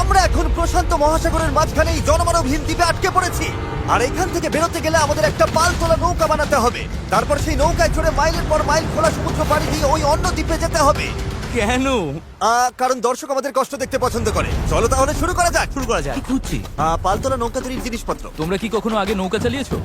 আমরা এখন প্রশান্ত মহাসাগরের মাঝখানে এই জনমানবহীন দ্বীপে আটকে পড়েছি। আর এখান থেকে বেরোতে গেলে আমাদের একটা পাল তোলা নৌকা বানাতে হবে। তারপর সেই নৌকায় চড়ে মাইলের পর মাইল খোলা সমুদ্র পাড়ি দিয়ে ওই অন্য দ্বীপে যেতে হবে। কেন? কারণ দর্শক আমাদের কষ্ট দেখতে পছন্দ করে। চলো তাহলে শুরু করা যাক। শুরু করা যায়। খুঁজছি। পাল তোলা নৌকা তৈরির জিনিসপত্র। তোমরা কি কখনো আগে নৌকা চালিয়েছো?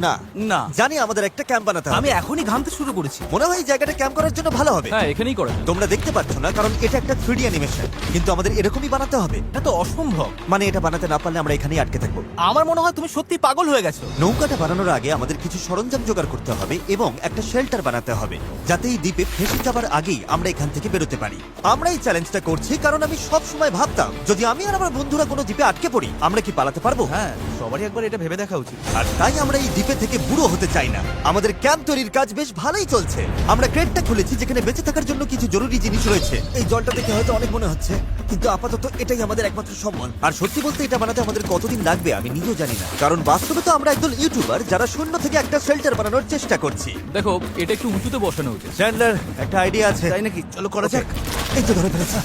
না না। জানি আমাদের একটা ক্যাম্প বানাতে হবে। আমি এখনই ঘামতে শুরু করেছি। মনে হয় এই জায়গাটা ক্যাম্প করার জন্য ভালো হবে। হ্যাঁ, এখানেই করা যায়। তোমরা দেখতে পাচ্ছ না কারণ এটা একটা 3D অ্যানিমেশন, কিন্তু আমাদের এরকমই বানাতে হবে। এটা তো অসম্ভব। মানে এটা বানাতে না পারলে আমরা এখানেই আটকে থাকবো। আমার মনে হয় তুমি সত্যি পাগল হয়ে গেছো। নৌকাটা বানানোর আগে আমাদের কিছু সরঞ্জাম জোগাড় করতে হবে এবং একটা শেল্টার বানাতে হবে, যাতে এই দ্বীপে ফেসে যাবার আগেই আমরা এখান থেকে বেরোতে পারি। আমরা এই চ্যালেঞ্জটা করছি কারণ আমি সব সময় ভাবতাম যদি আমি আর আমার বন্ধুরা কোনো দ্বীপে আটকে পড়ি আমরা কি পালাতে পারবো। হ্যাঁ, সবারই একবার এটা ভেবে দেখা উচিত। আর তাই আমরা এই দ্বীপে থেকে বুড়ো হতে চাই না। আমাদের ক্যাম্প তৈরির কাজ বেশ ভালোই চলছে। আমরা ক্রেটটা খুলেছি যেখানে বেঁচে থাকার জন্য কিছু জরুরি জিনিস রয়েছে। এই জলটা দেখে হয়তো অনেক মনে হচ্ছে, কিন্তু আপাতত এটাই আমাদের একমাত্র সম্বল। আর সত্যি বলতে এটা বানাতে আমাদের কতদিন লাগবে আমি নিজেও জানি না, কারণ বাস্তবে তো আমরা একদল ইউটিউবার যারা শূন্য থেকে একটা শেল্টার বানানোর চেষ্টা করছি। দেখো, এটা একটু উঁচুতে বসানো উচিত। চ্যান্ডলার, একটা আইডিয়া আছে। তাই নাকি? চলো করা যাক। এই তো ধরে ফেলেছি।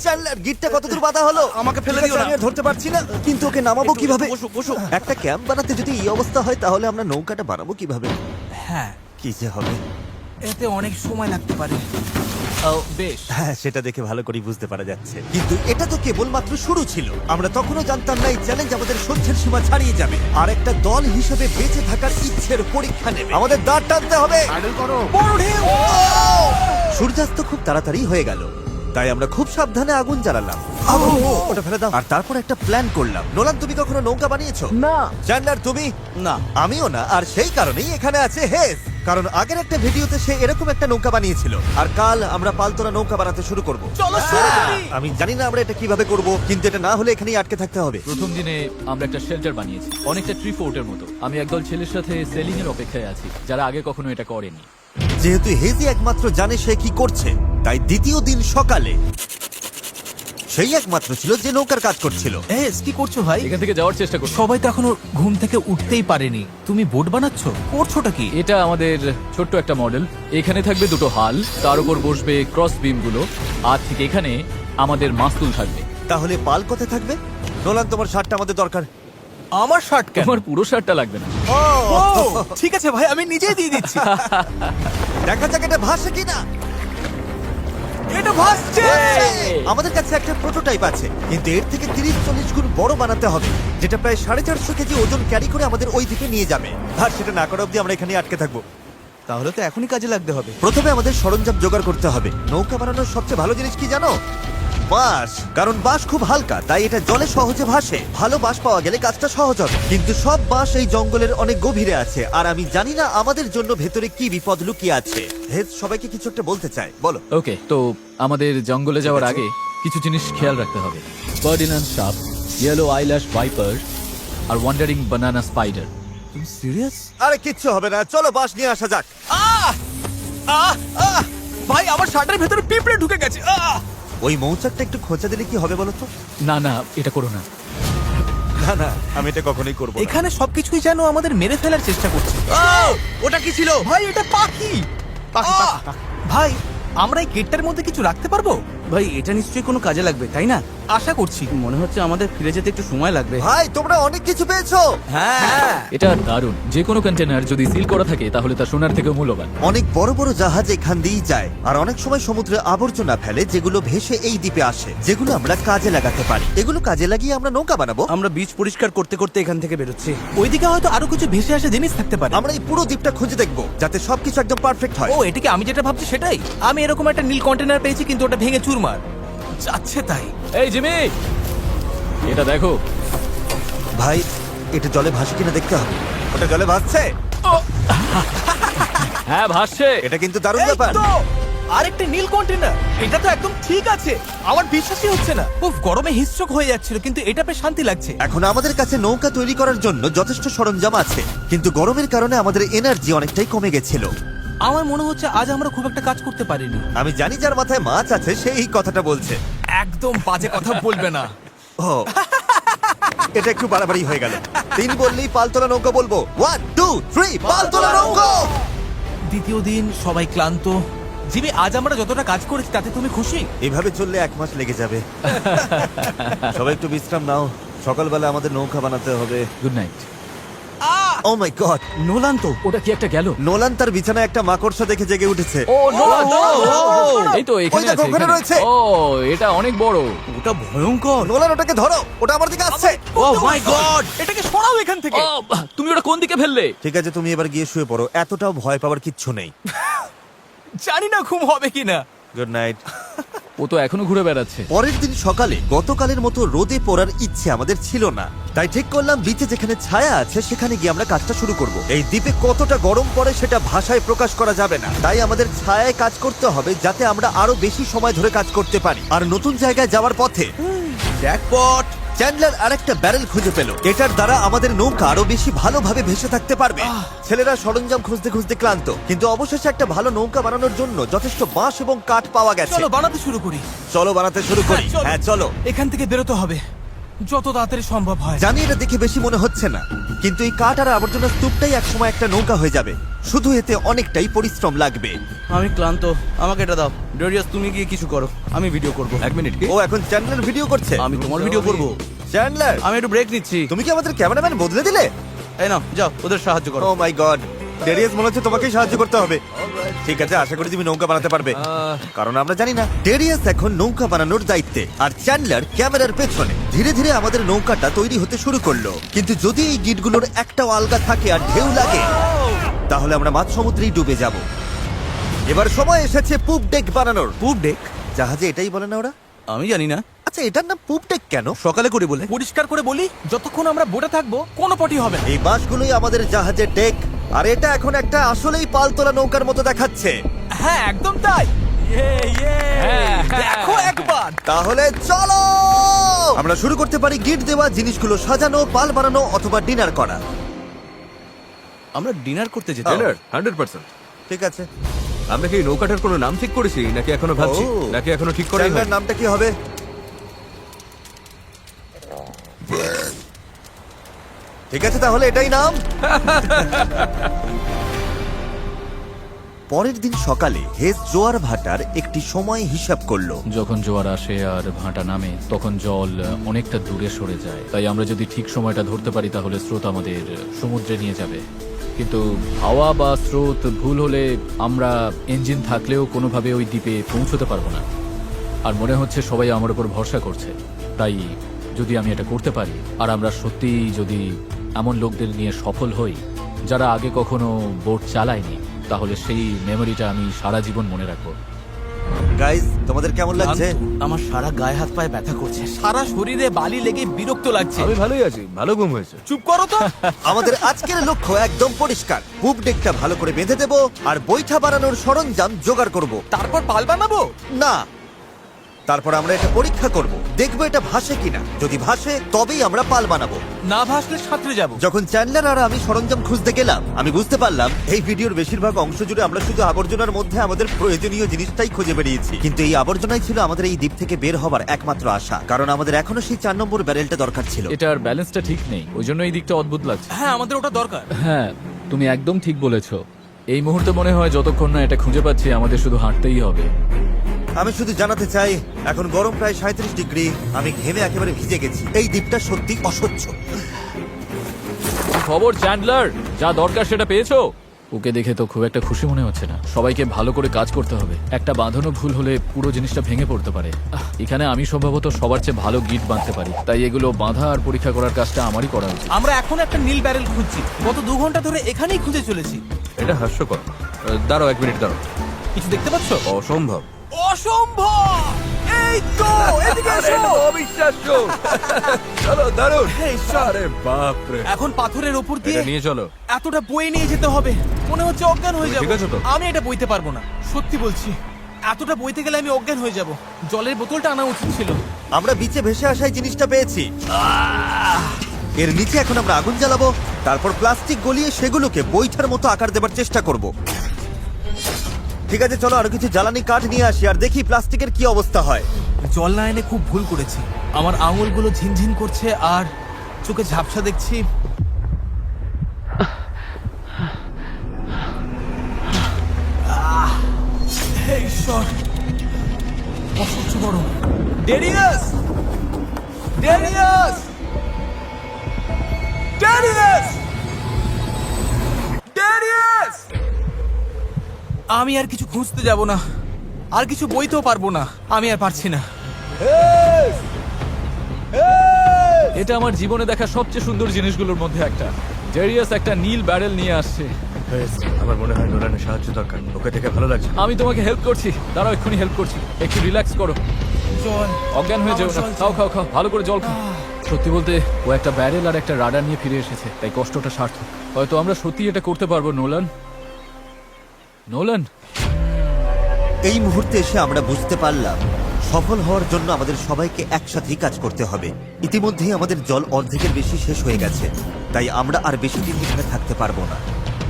চ্যান্ডলার, গিটটা কতদূর বাঁধা হলো? আমাকে ফেলে ঠিক আছে, দিও না। আমি আর ধরতে পারছি না, কিন্তু ওকে নামাবো একটু কিভাবে? বসো, বসো। একটা ক্যাম্প বানাতে যদি এই অবস্থা হয় তাহলে আমরা নৌকাটা বানাবো কিভাবে? হ্যাঁ, কি যে হবে। এতে অনেক সময় লাগতে পারে। বেশ। হ্যাঁ, সেটা দেখে ভালো করে বুঝতে পারা যাচ্ছে, কিন্তু এটা তো কেবলমাত্র শুরু ছিল। আমরা তখনও জানতাম না এই চ্যালেঞ্জ আমাদের সহ্যের সীমা ছাড়িয়ে যাবে আর একটা দল হিসেবে বেঁচে থাকার ইচ্ছের পরীক্ষা নেবে। আমাদের দাঁড় টানতে হবে। বড় ঢেউ! সূর্যাস্ত খুব তাড়াতাড়ি হয়ে গেল, তাই আমরা খুব সাবধানে আগুন জ্বালালাম। ওটা ফেলে দাও। আর তারপর একটা প্ল্যান করলাম। নোলান, তুমি কখনো নৌকা বানিয়েছো? না। চ্যান্ডলার, তুমি? না। আমিও না, আর সেই কারণেই এখানে আছে হেজ। কারণ আগের একটা ভিডিওতে সে এরকম একটা নৌকা বানিয়েছিল। আর কাল আমরা পালতোলা নৌকা বানাতে শুরু করব। চলো শুরু করি। আমি জানি না আমরা এটা কিভাবে করব, কিন্তু এটা না হলে এখানেই আটকে থাকতে হবে। প্রথম দিনে আমরা একটা শেল্টার বানিয়েছি, অনেকটা ট্রি ফোর্টের মতো। আমি একদল ছেলের সাথে সেলিং এর অপেক্ষায় আছি, যারা আগে কখনো এটা করেনি। যেহেতু হেজি একমাত্র জানে সে কি করছে, তাই দ্বিতীয় দিন সকালে সেই একমাত্র ছিল যে নৌকার কাজ করছিল। কি করছো ভাই? এখান থেকে যাওয়ার চেষ্টা করছি। সবাই তো এখনো ঘুম থেকে উঠতেই পারেনি, তুমি বোট বানাচ্ছ? করছোটা কি? এটা আমাদের ছোট্ট একটা মডেল। এখানে থাকবে দুটো হাল, তার উপর বসবে ক্রস বিম গুলো, আর ঠিক এখানে আমাদের মাস্তুল থাকবে। তাহলে পাল কোথায় থাকবে? নোলান, তোমার শার্টটা আমাদের দরকার। আমার শার্ট কেন? তোমার পুরো শার্টটা লাগবে না। ও, ঠিক আছে ভাই, আমি নিজেই দিয়ে দিচ্ছি। দেখা যাক এটা ভাসে কিনা। এটা ভাসছে। আমাদের কাছে একটা প্রোটোটাইপ আছে, কিন্তু এর থেকে 30-40 গুণ বড় বানাতে হবে, যেটা প্রায় 450 কেজি ওজন ক্যারি করে আমাদের ওই দিকে নিয়ে যাবে। আর সেটা না করা অব্দি আমরা এখানে আটকে থাকবো। তাহলে তো এখনই কাজে লাগতে হবে। প্রথমে আমাদের সরঞ্জাম জোগাড় করতে হবে। নৌকা বানানোর সবচেয়ে ভালো জিনিস কি জানো? বাঁশ। কারণ বাঁশ খুব হালকা, তাই এটা জলে সহজে ভাসে। ভালো বাঁশ পাওয়া গেলে কাজটা সহজ হবে, কিন্তু সব বাঁশ এই জঙ্গলের অনেক গভীরে আছে, আর আমি জানি না আমাদের জন্য ভেতরে কি বিপদ লুকিয়ে আছে। হেজ সবাইকে কিছু একটা বলতে চায়, বলো। ওকে, তো আমাদের জঙ্গলে যাওয়ার ঠিক আছে। আগে কিছু জিনিস খেয়াল রাখতে হবে। ফার্ডিনান্ড সাপ, ইয়েলো আইল্যাশ ভাইপার, আর ওয়ান্ডারিং বানানা স্পাইডার। তুমি সিরিয়াস? আরে কিচ্ছু হবে না, চলো বাঁশ নিয়ে আসা যাক। ভাই, আমার শার্টের ভেতরে পিঁপড়ে ঢুকে গেছে। ওই মৌচাকটা একটু খোঁচা দিলে কি হবে বলো তো? না না, এটা করো না। না না, আমি এটা কখনোই করবো না। এখানে সবকিছুই যেন আমাদের মেরে ফেলার চেষ্টা করছে। ওটা কি ছিল ভাই? এটা পাখি। ভাই, আমরা এই কেটটার মধ্যে কিছু রাখতে পারবো? ভাই, এটা নিশ্চয়ই কোনো কাজে লাগবে, তাই না? আশা করছি। মনে হচ্ছে আমাদের ফিরে যেতে একটু সময় লাগবে। ভাই, তোমরা অনেক কিছু পেয়েছো। হ্যাঁ। এটা দারুণ। যে কোনো কন্টেনার যদি সিল করা থাকে তাহলে তা সোনার থেকেও মূল্যবান। অনেক বড় বড় জাহাজ এখান দিয়েই যায়, আর অনেক সময় সমুদ্রে আবর্জনা ফেলে যেগুলো ভেসে এই দ্বীপে আসে, যেগুলো আমরা কাজে লাগাতে পারি। এগুলো কাজে লাগিয়ে আমরা নৌকা বানাবো। আমরা বীজ পরিষ্কার করতে করতে এখান থেকে বেরোচ্ছি। ওইদিকে হয়তো আরো কিছু ভেসে আসা জিনিস থাকতে পারে। আমরা এই পুরো দ্বীপটা খুঁজে দেখবো, যাতে সবকিছু একদম পারফেক্ট হয়। ও, এটাকে আমি যেটা ভাবছি সেটাই। আমি এরকম একটা নীল কন্টেনার পেয়েছি, কিন্তু ওটা ভেঙে চুরমার যাচ্ছে। তাই এই জিমি, এটা দেখো। ভাই, এটা জলে ভাসে কিনা দেখতে হবে। ওটা জলে ভাসছে। হ্যাঁ, ভাসছে। এটা কিন্তু দারুণ এই ব্যাপার। তো, আরেকটা নীল কন্টেনার। এটা তো একদম ঠিক আছে। আমার বিশ্বাসই হচ্ছে না। খুব গরমে হিস্ট্রোক হয়ে যাচ্ছিল, কিন্তু এটা বেশ শান্তি লাগছে। এখন আমাদের কাছে নৌকা তৈরি করার জন্য যথেষ্ট সরঞ্জাম আছে, কিন্তু গরমের কারণে আমাদের এনার্জি অনেকটাই কমে গেছিল। আমার মনে হচ্ছে আজ আমরা খুব একটা কাজ করতে পারিনি। আমি জানি যার মাথায় মাছ আছে সে এই কথাটা বলছে। একদম বাজে কথা বলবে না। ও, এটা একটু বাড়াবাড়ি হয়ে গেল। 3 বললেই পালতোলা নৌকা বলবো। 1 2 3 পালতোলা নৌকা। দ্বিতীয় দিন, সবাই ক্লান্ত, জিমি, আজ আমরা যতটা কাজ করেছি তাতে তুমি খুশি? এভাবে চললে 1 মাস লেগে যাবে। সবাই একটু বিশ্রাম নাও, সকালবেলা আমাদের নৌকা বানাতে হবে। Good night. Oh my god, Nolan তো। ওটা কি একটা গেল? নোলান তার বিছানায় একটা মাকড়সা দেখে জেগে উঠেছে। ও নোলান, ও, এই তো এখানে ওই দেখো, আছে, ওখানে এখানে। রয়েছে। ও এটা অনেক বড়। ওটা ভয়ঙ্কর। নোলান ওটাকে ধরো, ওটা আমার দিকে আসছে। ও মাই গড। এটাকে সরাও এখান থেকে। ও তুমি ওটা কোন দিকে ফেললে? ঠিক আছে, তুমি এবার গিয়ে শুয়ে পড়ো, এতটাও ভয় পাওয়ার কিচ্ছু নেই। জানি না ঘুম হবে কিনা। Good night. ও তো এখনো ঘুরে বেড়াচ্ছে। পরের দিন সকালে গতকালের মতো রোদে পড়ার ইচ্ছে আমাদের ছিল না, তাই ঠিক করলাম বিচে যেখানে ছায়া আছে সেখানে গিয়ে আমরা কাজটা শুরু করব। এই দ্বীপে কতটা গরম পড়ে সেটা ভাষায় প্রকাশ করা যাবে না, তাই আমাদের ছায়ায় কাজ করতে হবে যাতে আমরা আরো বেশি সময় ধরে কাজ করতে পারি। আর নতুন জায়গায় যাওয়ার পথে জ্যাকপট। চ্যান্ডলার আরেকটা ব্যারেল খুঁজে পেল, এটার দ্বারা আমাদের নৌকা আরো বেশি ভালোভাবে ভেসে থাকতে পারবে। ছেলেরা সরঞ্জাম খুঁজতে খুঁজতে ক্লান্ত, কিন্তু অবশেষে একটা ভালো নৌকা বানানোর জন্য যথেষ্ট বাঁশ এবং কাঠ পাওয়া গেছে। চলো বানাতে শুরু করি। চলো বানাতে শুরু করি। হ্যাঁ চলো। এখান থেকে বেরোতে হবে যত তাড়াতাড়ি সম্ভব হয়। জানি এটা দেখে বেশি মনে হচ্ছে না, কিন্তু এই কাঠ আর আবর্জনা স্তূপটাই একসময় একটা নৌকা হয়ে যাবে। শুধু এতে অনেকটাই পরিশ্রম লাগবে। আমি ক্লান্ত, আমাকে এটা দাও। ডেরিয়াস, তুমি গিয়ে কিছু করো, আমি ভিডিও করব। 1 মিনিট। কি? ও এখন চ্যান্ডলার ভিডিও করছে। আমি তোমার ভিডিও করব। চ্যান্ডলার, আমি একটু ব্রেক নিচ্ছি। তুমি কি আমাদের ক্যামেরাম্যান বদলে দিলে? এই নাও, যাও ওদের সাহায্য করো। ও মাই গড, ডেরিয়াস মনে হচ্ছে তোমাকেই সাহায্য করতে হবে। ঠিক আছে, আশা করি তুমি নৌকা বানাতে পারবে, কারণ আমরা জানি না। ডেরিয়াস এখন নৌকা বানানোর দায়িত্বে, আর চ্যান্ডলার ক্যামেরার পেছনে। ধীরে ধীরে আমাদের নৌকাটা তৈরি হতে শুরু করলো, কিন্তু যদি এই গিটগুলোর একটাও আলগা থাকে আর ঢেউ লাগে তাহলে আমরা মাঝ সমুদ্রেই ডুবে যাব। এবার সময় এসেছে পুপ ডেক বানানোর। পুপ ডেক? জাহাজে এটাই বলে না ওরা? আমি জানি না, আচ্ছা, এটার নাম পুপ ডেক কেন? সকালে করে বলে। পরিষ্কার করে বলি, যতক্ষণ আমরা বোটে থাকবো কোনো পটি হবে না। এই বাঁশগুলোই আমাদের জাহাজের ডেক, আর এটা এখন একটা আসলেই পালতোলা নৌকার মতো দেখাচ্ছে। হ্যাঁ একদম তাই। হ্যাঁ, দেখো একবার। তাহলে চলো আমরা শুরু করতে পারি গিট দেওয়া জিনিসগুলো সাজানো, পাল বানানো অথবা ডিনার করা। আমরা ডিনার করতে যেতে টেলর 100%। ঠিক আছে, আমরা কি নৌকাটার কোনো নাম ঠিক করেছি নাকি এখনো ভাবছি, ও। নাকি এখনো ঠিক করাই চ্যান্ডলার হয়নি? নামটা কি হবে? ঠিক আছে, তাহলে এটাই নাম। পরের দিন সকালে হেজ জোয়ার ভাটার একটি সময় হিসাব করলো। যখন জোয়ার আসে আর ভাটা নামে তখন জল অনেকটা দূরে সরে যায়, তাই আমরা যদি ঠিক সময়টা ধরতে পারি তাহলে স্রোত আমাদের সমুদ্রে নিয়ে যাবে। কিন্তু হাওয়া বা স্রোত ভুল হলে আমরা ইঞ্জিন থাকলেও কোনোভাবে ওই দ্বীপে পৌঁছতে পারবো না। আর মনে হচ্ছে সবাই আমার উপর ভরসা করছে, তাই যদি আমি এটা করতে পারি আর আমরা সত্যিই যদি এমন লোকদের নিয়ে সফল হই যারা আগে কখনো বোট চালায়নি, তাহলে সেই মেমোরিটা আমি সারা জীবন মনে রাখবো। গাইস, তোমাদের কেমন লাগছে? আমার সারা গায়ে হাত পায়ে ব্যথা করছে। সারা শরীরে বালি লেগে বিরক্ত লাগছে। আমি ভালোই আছি, ভালো ঘুম হয়েছে। চুপ করো তো। আমাদের আজকের লক্ষ্য একদম পরিষ্কার, পুপ ডেকটা ভালো করে বেঁধে দেবো আর বৈঠা বানানোর সরঞ্জাম জোগাড় করব। তারপর পাল বানাবো। না, তারপর আমরা এটা পরীক্ষা করব, দেখবো এটা ভাসে কিনা। যদি ভাসে তবেই আমরা পাল বানাবো। না ভাসলে সাঁতরে যাবো। যখন চ্যান্ডলার আর আমি সরঞ্জাম খুঁজতে গেলাম, আমি বুঝতে পারলাম এই ভিডিওর বেশিরভাগ অংশ জুড়ে আমরা শুধু আবর্জনার মধ্যে আমাদের প্রয়োজনীয় জিনিসটাই খুঁজে বেরিয়েছি। কিন্তু এই আবর্জনাই ছিল আমাদের এই দ্বীপ থেকে বের হবার একমাত্র আশা, কারণ আমাদের এখনো সেই 4 নম্বর ব্যারেলটা দরকার ছিল। এটার ব্যালেন্সটা ঠিক নেই, ওই জন্য এই দিকটা অদ্ভুত লাগছে। হ্যাঁ আমাদের ওটা দরকার। হ্যাঁ, তুমি একদম ঠিক বলেছো। এই মুহূর্তে মনে হয় যতক্ষণ না এটা খুঁজে পাচ্ছি আমাদের শুধু হাঁটতেই হবে। আমি শুধু জানাতে চাই, এখন গরম প্রায় 37 ডিগ্রি, আমি ঘেমে একেবারে ভিজে গেছি। এই দ্বীপটা সত্যি অসহ্য। কি খবর চ্যান্ডলার? যা দরকার সেটা পেয়েছো? ওকে দেখে তো খুব একটা খুশি মনে হচ্ছে না। সবাইকে ভালো করে কাজ করতে হবে, একটা বাঁধানো ভুল হলে পুরো জিনিসটা ভেঙে পড়তে পারে। এখানে আমি সম্ভবত সবার চেয়ে ভালো গিট বাঁধতে পারি, তাই এগুলো বাঁধা আর পরীক্ষা করার কাজটা আমারই করা উচিত। আমরা এখন একটা নীল ব্যারেল খুঁজছি, গত 2 ঘন্টা ধরে এখানেই খুঁজে চলেছি। এটা হাস্যকর। দাঁড়াও 1 মিনিট, দাঁড়াও। কিছু দেখতে পাচ্ছ? অসম্ভব। অসম্ভব! এই তো এদিকে এসো। অবিশ্বাস্য। চলো, দারুণ। আরে বাপ রে। এখন পাথরের উপর দিয়ে এটা নিয়ে চলো। এতটা বয়ে নিয়ে যেতে হবে, মনে হচ্ছে অজ্ঞান হয়ে তুমি যাবো। ঠিক আছো তো? আমি এটা বইতে পারবো না, সত্যি বলছি। এতটা বইতে গেলে আমি অজ্ঞান হয়ে যাব। জলের বোতলটা আনা উচিত ছিল। আমরা বিচে ভেসে আসাই জিনিসটা পেয়েছি। এর নিচে এখন আমরা আগুন জ্বালাবো, তারপর প্লাস্টিক গলিয়ে সেগুলোকে বৈঠার মতো আকার দেবার চেষ্টা করব। ঠিক আছে, চলো আরো কিছু জ্বালানি কাঠ নিয়ে আসি আর দেখি প্লাস্টিকের কি অবস্থা হয়। জল না এনে খুব ভুল করেছি। আমার আঙুলগুলো ঝিনঝিন করছে আর চোখে ঝাপসা দেখছি। এই ঈশ্বর, অসহ্য গরম। Darius, Darius, Darius, Darius! আমি আর কিছু খুঁজতে যাব না, আর কিছু বইতেও পারবো না, আমি আর পারছি না। এটা আমার জীবনে দেখা সবচেয়ে সুন্দর জিনিসগুলোর মধ্যে একটা। ডেরিয়াস একটা নীল ব্যারেল নিয়ে আসছে। আমার মনে হয় নোলানের সাহায্য দরকার, ওকে দেখে ভালো লাগছে। আমি তোমাকে হেল্প করছি, দাঁড়াও এক্ষুনি হেল্প করছি। একটু রিল্যাক্স করো, জল, অজ্ঞান হয়ে যেও না। আমার জল খাও চাই। খাও খাও, ভালো করে জল খাও। সত্যি বলতে ও একটা ব্যারেল আর একটা রাডার নিয়ে ফিরে এসেছে, তাই কষ্টটা সার্থক। হয়তো আমরা সত্যি এটা করতে পারবো। নোলান, নোলান, এই মুহূর্তে এসে আমরা বুঝতে পারলাম সফল হওয়ার জন্য আমাদের সবাইকে একসাথেই কাজ করতে হবে। ইতিমধ্যেই আমাদের জল অর্ধেকের বেশি শেষ হয়ে গেছে, তাই আমরা আর বেশি দিন এখানে থাকতে পারবো না।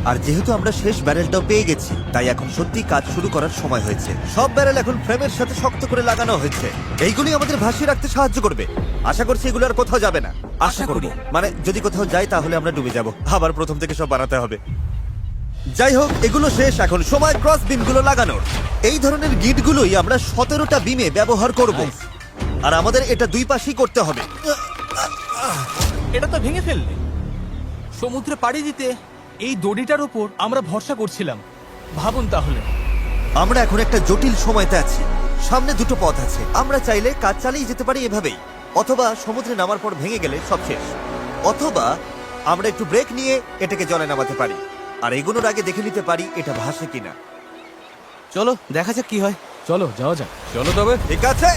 আর যেহেতু আমরা শেষ ব্যারেলটাও পেয়ে গেছি, তাই এখন সত্যি কাজ শুরু করার সময় হয়েছে। সব ব্যারেল এখন ফ্রেমের সাথে শক্ত করে লাগানো হয়েছে। এইগুলি আমাদের ভাসিয়ে রাখতে সাহায্য করবে। আশা করছি এগুলো আর কোথাও যাবে না। আশা করব, মানে যদি কোথাও যাই তাহলে আমরা ডুবে যাব, আবার প্রথম থেকে সব বানাতে হবে। যাই হোক, এগুলো শেষ, এখন সময় ক্রস বিমগুলো লাগানোর। এই ধরনের গিটগুলোই আমরা 17টা বিমে ব্যবহার করব, আর আমাদের এটা দুই পাশেই করতে হবে। এটা তো ভেঙে ফেললে। সমুদ্রে পাড়ি দিতে এই দড়িটার উপর আমরা ভরসা করছিলাম। ভাবুন তাহলে। আমরা এখন একটা জটিল সময়তে আছি। সামনে দুটো পথ আছে। আমরা চাইলে কাজ চালিয়ে যেতে পারি এভাবেই, অথবা সমুদ্রে নামার পর ভেঙে গেলে সব শেষ, অথবা আমরা একটু ব্রেক নিয়ে এটাকে জলে নামাতে পারি আর এগোনোর আগে দেখে নিতে পারি এটা ভাসে কিনা। চলো দেখা যাক কি হয়। চলো যাওয়া যাক। চলো তবে। ঠিক আছে,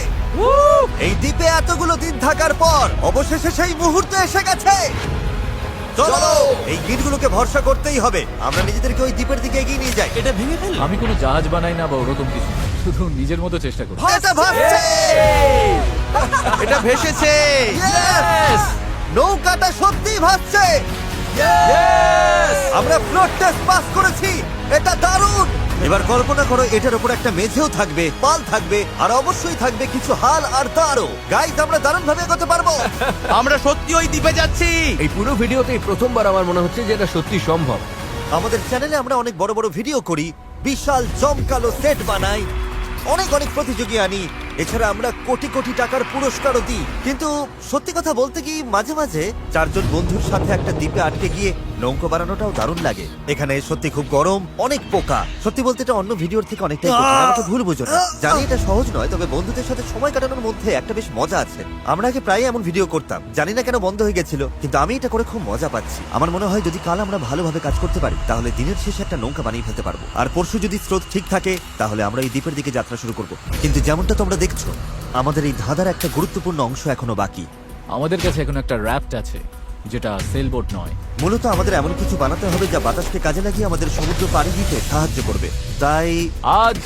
এই দ্বীপে এতগুলো দিন থাকার পর অবশেষে সেই মুহূর্ত এসে গেছে। চলো, এই গিটগুলোকে ভরসা করতেই হবে। আমরা নিজেদেরকে ওই দ্বীপের দিকে এগিয়ে নিয়ে যাই। এটা ভেঙে ফেললে। আমি কোনো জাহাজ বানাই না বা ওরকম কিছু না, শুধু নিজের মতো চেষ্টা করি। এটা ভাসছে! এটা ভেসেছে। Yes! নৌকাটা সত্যিই ভাসছে। আমরা ফ্লোট টেস্ট পাস করেছি, এটা দারুণ। এবার কল্পনা করো এটার উপর একটা মেঝেও থাকবে, পাল থাকবে, আর অবশ্যই থাকবে কিছু হাল আর তারও। গাইস, আমরা দারুণ ভাবে এগোতে পারবো। আমরা সত্যি ওই দ্বীপে যাচ্ছি। এই পুরো ভিডিওতেই প্রথমবার আমার মনে হচ্ছে যে এটা সত্যি সম্ভব। আমাদের চ্যানেলে আমরা অনেক বড় বড় ভিডিও করি, বিশাল জমকালো সেট বানাই, অনেক অনেক প্রতিযোগী আনি, এছাড়া আমরা কোটি কোটি টাকার পুরস্কারও দিই। কিন্তু সত্যি কথা বলতে কি, মাঝে মাঝে চারজন বন্ধুর সাথে একটা দ্বীপে আটকে গিয়ে নৌকো বানানোটাও দারুণ লাগে। এখানে সত্যি খুব গরম, অনেক পোকা। সত্যি বলতে এটা অন্য ভিডিওর থেকে অনেকটাই কঠিন, আমাকে ভুল বুঝো না। জানি এটা সহজ নয়, তবে বন্ধুদের সাথে সময় কাটানোর মধ্যে একটা বেশ মজা আছে। আমরা আগে প্রায় এমন ভিডিও করতাম, জানি না কেন বন্ধ হয়ে গেছিল, কিন্তু আমি এটা করে খুব মজা পাচ্ছি। আমার মনে হয় যদি কাল আমরা ভালোভাবে কাজ করতে পারি তাহলে দিনের শেষে একটা নৌকা বানিয়ে ফেলতে পারবো। আর পরশু যদি স্রোত ঠিক থাকে তাহলে আমরা এই দ্বীপের দিকে যাত্রা শুরু করব। কিন্তু যেমনটা তোমরা দেখছো, আমাদের এই ধাঁধার একটা গুরুত্বপূর্ণ অংশ এখনো বাকি। আমাদের কাছে এখন একটা র্যাফট আছে, যেটা সেলবোট নয়। মূলত আমাদের এমন কিছু বানাতে হবে যা বাতাসকে কাজে লাগিয়ে আমাদের সমুদ্র পাড়ি দিতে সাহায্য করবে। তাই আজ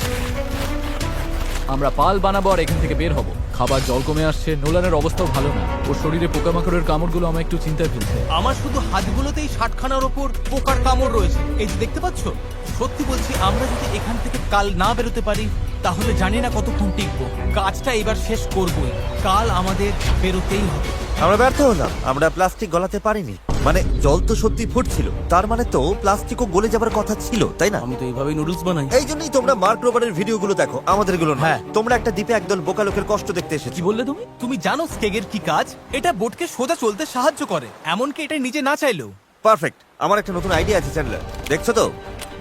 আমরা পাল বানাবো আর এখান থেকে বের হব। খাবার জল কমে আসছে, নোলানের অবস্থাও ভালো না। ওর শরীরে পোকামাকড়ের কামড়গুলো আমার একটু চিন্তায় ফেলছে। আমার শুধু হাতগুলোতেই 60খানার ওপর পোকার কামড় রয়েছে। এই যে দেখতে পাচ্ছ, সত্যি বলছি, আমরা যদি এখান থেকে কাল না বেরোতে পারি তাহলে জানি না কতক্ষণ টিকবো। কাজটা এবার শেষ করবই, কাল আমাদের বেরোতেই হবে। আমরা ব্যর্থ হলাম, আমরা প্লাস্টিক গলাতে পারিনি। মানে জল তো সত্যি ফুটছিল, তার মানে তো প্লাস্টিকও গলে যাবার কথা ছিল, তাই না? আমি তো এইভাবেই নুডলস বানাই। এই জন্যই তোমরা মার্ক রোবারের ভিডিওগুলো দেখো, আমাদের গুলো না। হ্যাঁ। তোমরা একটা দ্বীপে একদল বোকা লোকের কষ্ট দেখতে এসেছো। কি বললে তুমি? তুমি জানো স্কেগের কি কাজ? এটা বোটকে সোজা চলতে সাহায্য করে, এমনকি এটা নিজে না চাইলেও। পারফেক্ট। আমার একটা নতুন আইডিয়া আছে চ্যান্ডলার, দেখছো তো?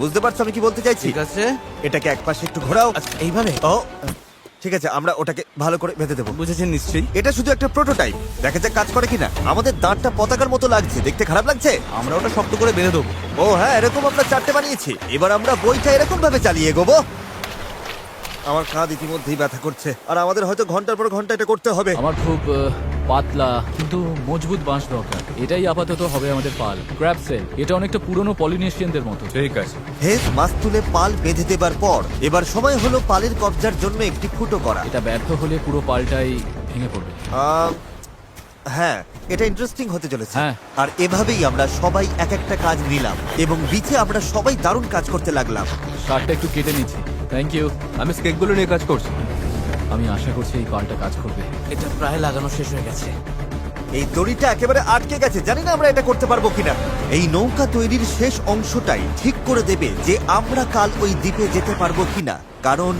বুঝতে পারছো আমি কি বলতে চাইছি? ঠিক আছে, এটাকে একপাশে একটু ঘোরাও। আচ্ছা এইভাবে। ও ঠিক আছে, আমরা ওটাকে ভালো করে বেঁধে দেবো। বুঝেছেন নিশ্চয়ই। এটা শুধু একটা প্রোটোটাইপ, দেখা যাক কাজ করে কিনা। আমাদের দাঁতটা পতাকার মতো লাগছে, দেখতে খারাপ লাগছে? আমরা ওটা শক্ত করে বেঁধে দেবো। ও হ্যাঁ, এরকম আমরা 4টে বানিয়েছি। এবার আমরা বইটা এরকম ভাবে চালিয়ে এগোবো। আমার কাঁধ ইতিমধ্যেই ব্যথা করছে, আর আমাদের হয়তো ঘন্টার পর ঘন্টা এটা করতে হবে। আমার খুব পাতলা কিন্তু মজবুত বাঁশ দরকার। এটাই আপাতত হবে আমাদের পাল। ক্র্যাব সেল, এটা অনেকটা পুরনো পলিনেশিয়ানদের মতো। ঠিক আছে। হেস মাছ তুলে পাল বেঁধে দেবার পর এবার সময় হলো পালের কবজার জন্য একটি ফুটো করা। এটা ব্যর্থ হলে পুরো পালটাই ভেঙে পড়বে। হ্যাঁ, এটা ইন্টারেস্টিং হতে চলেছে। হ্যাঁ। আর এভাবেই আমরা সবাই এক একটা কাজ নিলাম এবং বিচে আমরা সবাই দারুণ কাজ করতে লাগলাম। শার্টটা একটু কেটে নিচ্ছি। Thank you. আমি স্কেকগুলো নিয়ে কাজ করছি। আমি আশা করছি এই পালটা কাজ করবে। এটা প্রায় লাগানো শেষ হয়ে গেছে। এই দড়িটা একেবারে আটকে গেছে, জানি না আমরা এটা করতে পারবো কিনা। এই নৌকা তৈরির শেষ অংশটাই ঠিক করে দেবে যে আমরা কাল ওই দ্বীপে যেতে পারবো কিনা, কারণ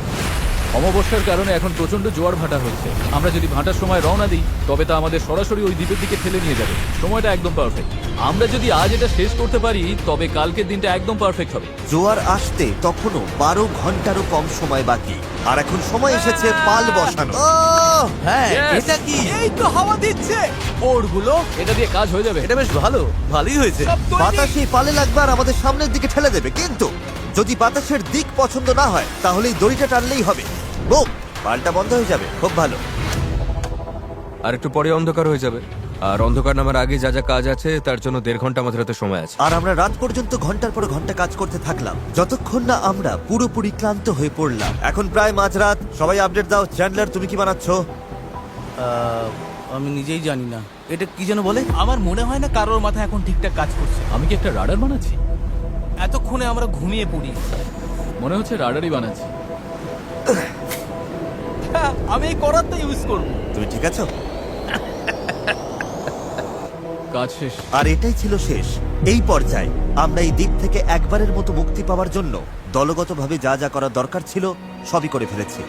অমাবস্যার কারণে এখন প্রচন্ড জোয়ার ভাটা হচ্ছে। আমরা যদি ভাটার সময় রওনা দিই তবে তা আমাদের সরাসরি ওই দ্বীপের দিকে ঠেলে নিয়ে যাবে। সময়টা একদম পারফেক্ট। আমরা যদি আজ এটা শেষ করতে পারি তবে কালকের দিনটা একদম পারফেক্ট হবে। জোয়ার আসতে তখনও 12 ঘন্টারও কম সময় বাকি, আর এখন সময় এসেছে পাল বসানো। হ্যাঁ Yes! এটা কি? এই তো হাওয়া দিচ্ছে ওরগুলো এটা দিয়ে কাজ হয়ে যাবে। এটা বেশ ভালোই হয়েছে। সব তৈরি। বাতাস এই পালে লাগবে আর আমাদের সামনের দিকে ঠেলে দেবে, কিন্তু যদি বাতাসের দিক পছন্দ না হয় তাহলে এই দড়িটা টানলেই হবে। বুম, পালটা বন্ধ হয়ে যাবে। খুব ভালো। আর একটু পরে অন্ধকার হয়ে যাবে। আর অন্ধকার নামার আগে যা যা কাজ আছে তার জন্য 1.5 ঘন্টা আমাদের হাতে সময় আছে। আর আমরা রাত পর্যন্ত ঘন্টার পর ঘন্টা কাজ করতে থাকলাম, যতক্ষণ না আমরা পুরোপুরি ক্লান্ত হয়ে পড়লাম। এখন প্রায় মাঝরাত। সবাই আপডেট দাও। চ্যান্ডলার, তুমি কি বানাচ্ছ? আমি নিজেই জানি না এটা কি যেন বলে। আমার মনে হয় না কারোর মাথা এখন ঠিকঠাক কাজ করছে। আমি কি একটা রাডার বানাচ্ছি? এতক্ষণে আমরা ঘুমিয়ে পড়ি। মনে হচ্ছে রাডারই বানাচ্ছি। হ্যাঁ, আমি এই করাতটা ইউজ করব। তুমি ঠিক আছো? কাজ শেষ। আর এটাই ছিল শেষ। এই পর্যায়ে আমরা এই দ্বীপ থেকে একবারের মতো মুক্তি পাওয়ার জন্য দলগতভাবে যা যা করা দরকার ছিল সবই করে ফেলেছি।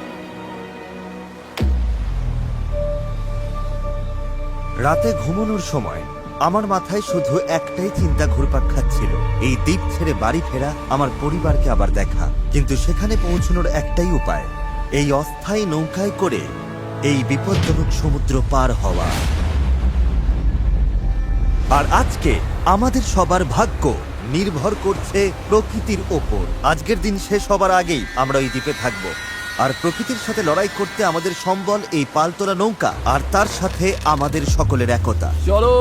রাতে ঘুমানোর সময় আমার মাথায় শুধু একটাই চিন্তা ঘুরপাক খাচ্ছিল, এই দ্বীপ ছেড়ে বাড়ি ফেরা, আমার পরিবারকে আবার দেখা। কিন্তু সেখানে পৌঁছানোর একটাই উপায়, এই অস্থায়ী নৌকায় করে এই বিপজ্জনক সমুদ্র পার হওয়া। আর আজকে আমাদের সবার ভাগ্য নির্ভর করছে প্রকৃতির ওপর। আজকের দিন শেষ হবার আগেই আমরা ওই দ্বীপে থাকবো, আর প্রকৃতির সাথে লড়াই করতে আমাদের সম্বল এই পালতোলা নৌকা, আর তার সাথে আমাদের সকলের একতা। চলো